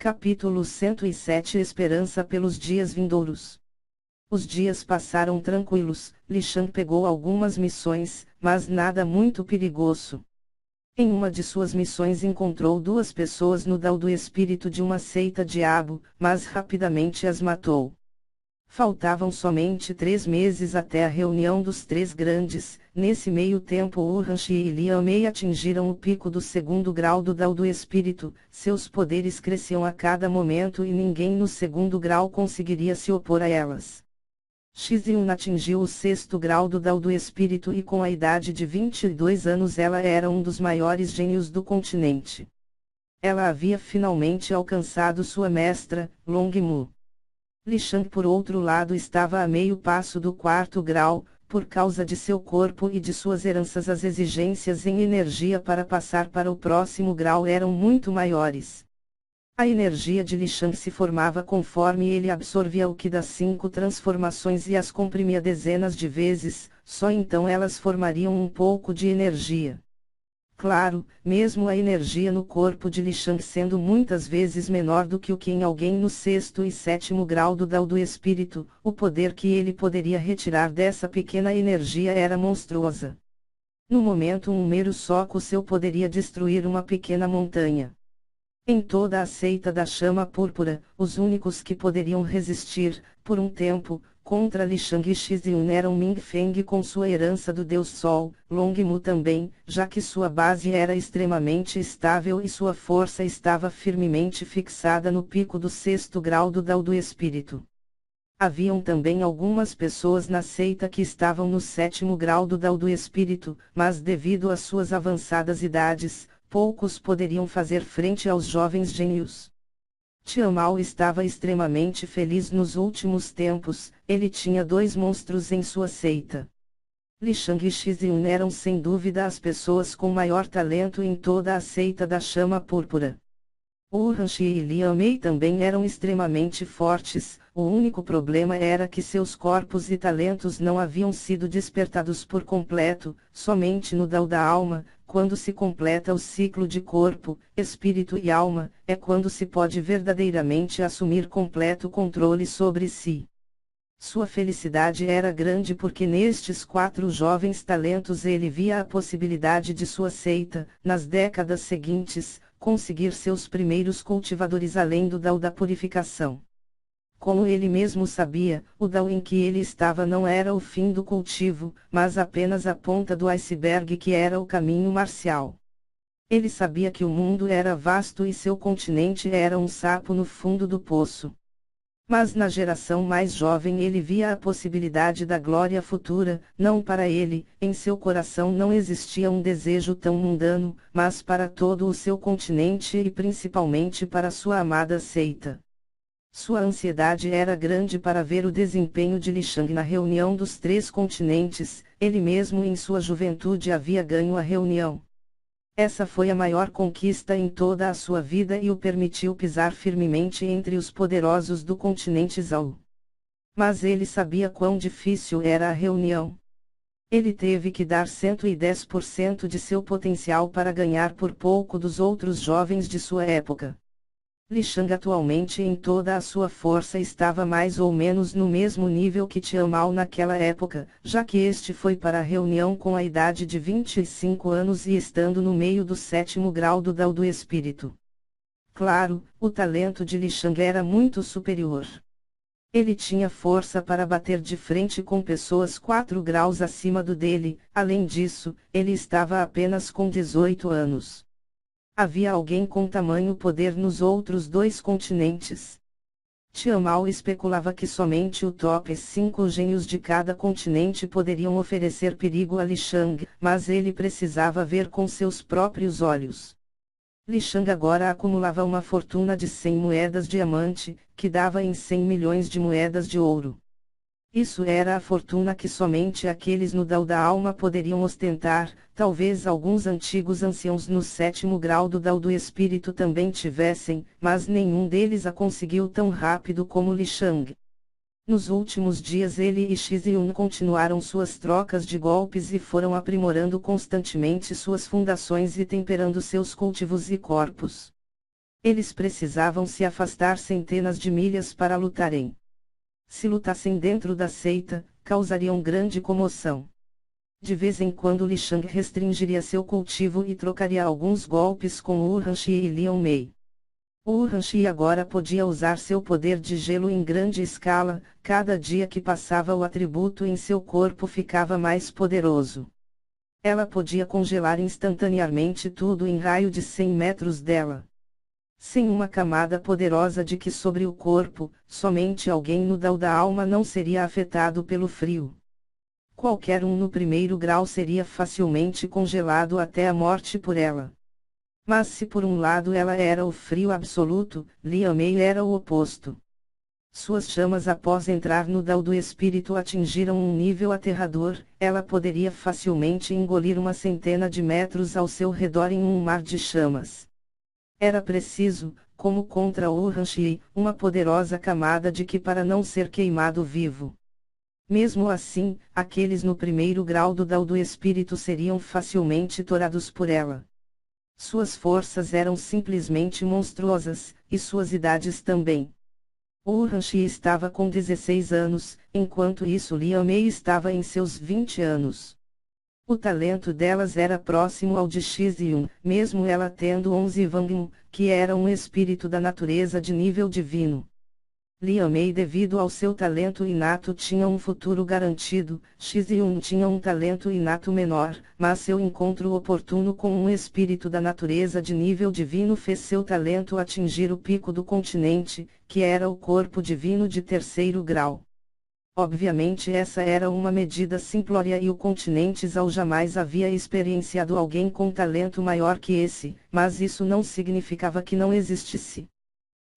Capítulo 107 Esperança pelos dias vindouros. Os dias passaram tranquilos, Li Shang pegou algumas missões, mas nada muito perigoso. Em uma de suas missões encontrou duas pessoas no Dao do espírito de uma seita diabo, mas rapidamente as matou. Faltavam somente 3 meses até a reunião dos três grandes. Nesse meio tempo Urhanshi e Liang Mei atingiram o pico do 2º grau do Dao do espírito, seus poderes cresciam a cada momento e ninguém no 2º grau conseguiria se opor a elas. Xizyun atingiu o 6º grau do Dao do espírito e com a idade de 22 anos ela era um dos maiores gênios do continente. Ela havia finalmente alcançado sua mestra, Longmu. Li Shang por outro lado estava a meio passo do 4º grau, por causa de seu corpo e de suas heranças as exigências em energia para passar para o próximo grau eram muito maiores. A energia de Li Shang se formava conforme ele absorvia o Qi das 5 transformações e as comprimia dezenas de vezes, só então elas formariam um pouco de energia. Claro, mesmo a energia no corpo de Li Shang sendo muitas vezes menor do que o que em alguém no 6º e 7º grau do Dao do espírito, o poder que ele poderia retirar dessa pequena energia era monstruosa. No momento um mero soco seu poderia destruir uma pequena montanha. Em toda a seita da chama púrpura, os únicos que poderiam resistir, por um tempo, contra Li Shang e Xizyun eram Ming Feng com sua herança do Deus Sol, Longmu também, já que sua base era extremamente estável e sua força estava firmemente fixada no pico do 6º grau do Dao do Espírito. Haviam também algumas pessoas na seita que estavam no 7º grau do Dao do Espírito, mas devido às suas avançadas idades, poucos poderiam fazer frente aos jovens gênios. Tian Mao estava extremamente feliz nos últimos tempos, ele tinha 2 monstros em sua seita. Li Shang e Xizyun eram sem dúvida as pessoas com maior talento em toda a seita da chama púrpura. Urhanshi e Liang Mei também eram extremamente fortes, o único problema era que seus corpos e talentos não haviam sido despertados por completo, somente no Dao da alma, quando se completa o ciclo de corpo, espírito e alma, é quando se pode verdadeiramente assumir completo controle sobre si. Sua felicidade era grande porque nestes 4 jovens talentos ele via a possibilidade de sua seita, nas décadas seguintes, conseguir seus primeiros cultivadores além do Dao da purificação. Como ele mesmo sabia, o Dao em que ele estava não era o fim do cultivo, mas apenas a ponta do iceberg que era o caminho marcial. Ele sabia que o mundo era vasto e seu continente era um sapo no fundo do poço. Mas na geração mais jovem ele via a possibilidade da glória futura, não para ele, em seu coração não existia um desejo tão mundano, mas para todo o seu continente e principalmente para sua amada seita. Sua ansiedade era grande para ver o desempenho de Li Shang na reunião dos 3 continentes, ele mesmo em sua juventude havia ganho a reunião. Essa foi a maior conquista em toda a sua vida e o permitiu pisar firmemente entre os poderosos do continente Zhao. Mas ele sabia quão difícil era a reunião. Ele teve que dar 110% de seu potencial para ganhar por pouco dos outros jovens de sua época. Li Shang atualmente em toda a sua força estava mais ou menos no mesmo nível que Tian Mao naquela época, já que este foi para a reunião com a idade de 25 anos e estando no meio do 7º grau do Dao do Espírito. Claro, o talento de Li Shang era muito superior. Ele tinha força para bater de frente com pessoas 4 graus acima do dele, além disso, ele estava apenas com 18 anos. Havia alguém com tamanho poder nos outros 2 continentes. Tian Mao especulava que somente o top 5 gênios de cada continente poderiam oferecer perigo a Li Shang, mas ele precisava ver com seus próprios olhos. Li Shang agora acumulava uma fortuna de 100 moedas diamante, que dava em 100 milhões de moedas de ouro. Isso era a fortuna que somente aqueles no Dao da alma poderiam ostentar, talvez alguns antigos anciãos no 7º grau do Dao do Espírito também tivessem, mas nenhum deles a conseguiu tão rápido como Li Shang. Nos últimos dias ele e Xizyun continuaram suas trocas de golpes e foram aprimorando constantemente suas fundações e temperando seus cultivos e corpos. Eles precisavam se afastar centenas de milhas para lutarem. Se lutassem dentro da seita, causariam grande comoção. De vez em quando Li Shang restringiria seu cultivo e trocaria alguns golpes com Wu Hanxi e Liang Mei. Wu Hanxi agora podia usar seu poder de gelo em grande escala, cada dia que passava o atributo em seu corpo ficava mais poderoso. Ela podia congelar instantaneamente tudo em raio de 100 metros dela. Sem uma camada poderosa de Qi sobre o corpo, somente alguém no Dao da alma não seria afetado pelo frio. Qualquer um no primeiro grau seria facilmente congelado até a morte por ela. Mas se por um lado ela era o frio absoluto, Liang Mei era o oposto. Suas chamas após entrar no Dao do espírito atingiram um nível aterrador, ela poderia facilmente engolir uma centena de metros ao seu redor em um mar de chamas. Era preciso, como contra Wu Hanxi, uma poderosa camada de Qi para não ser queimado vivo. Mesmo assim, aqueles no primeiro grau do Dao do espírito seriam facilmente torados por ela. Suas forças eram simplesmente monstruosas, e suas idades também. Wu Hanxi estava com 16 anos, enquanto isso Liang Mei estava em seus 20 anos. O talento delas era próximo ao de Xizyun, mesmo ela tendo 11 Wangyun, que era um espírito da natureza de nível divino. Liang Mei, devido ao seu talento inato, tinha um futuro garantido. Xizyun tinha um talento inato menor, mas seu encontro oportuno com um espírito da natureza de nível divino fez seu talento atingir o pico do continente, que era o corpo divino de terceiro grau. Obviamente essa era uma medida simplória e o continente Zhao jamais havia experienciado alguém com talento maior que esse, mas isso não significava que não existisse.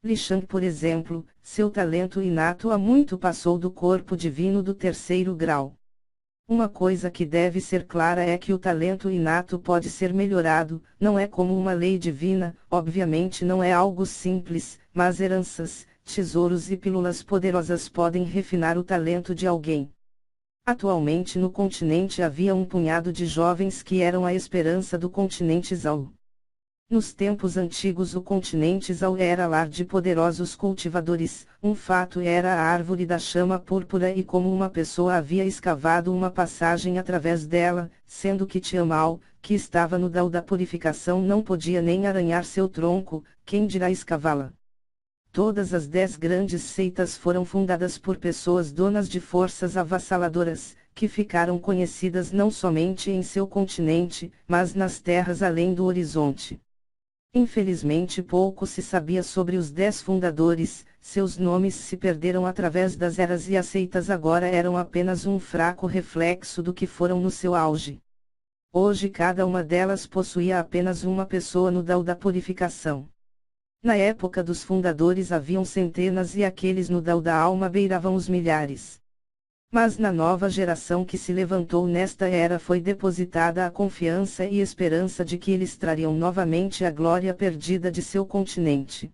Li Shang, por exemplo, seu talento inato há muito passou do corpo divino do terceiro grau. Uma coisa que deve ser clara é que o talento inato pode ser melhorado, não é como uma lei divina, obviamente não é algo simples, mas heranças, tesouros e pílulas poderosas podem refinar o talento de alguém. Atualmente no continente havia um punhado de jovens que eram a esperança do continente Zhao. Nos tempos antigos o continente Zhao era lar de poderosos cultivadores, um fato era a árvore da chama púrpura e como uma pessoa havia escavado uma passagem através dela, sendo que Tianmao, que estava no Dao da purificação, não podia nem arranhar seu tronco, quem dirá escavá-la. Todas as 10 grandes seitas foram fundadas por pessoas donas de forças avassaladoras, que ficaram conhecidas não somente em seu continente, mas nas terras além do horizonte. Infelizmente pouco se sabia sobre os 10 fundadores, seus nomes se perderam através das eras e as seitas agora eram apenas um fraco reflexo do que foram no seu auge. Hoje cada uma delas possuía apenas uma pessoa no Dao da purificação. Na época dos fundadores haviam centenas e aqueles no Dao da alma beiravam os milhares. Mas na nova geração que se levantou nesta era foi depositada a confiança e esperança de que eles trariam novamente a glória perdida de seu continente.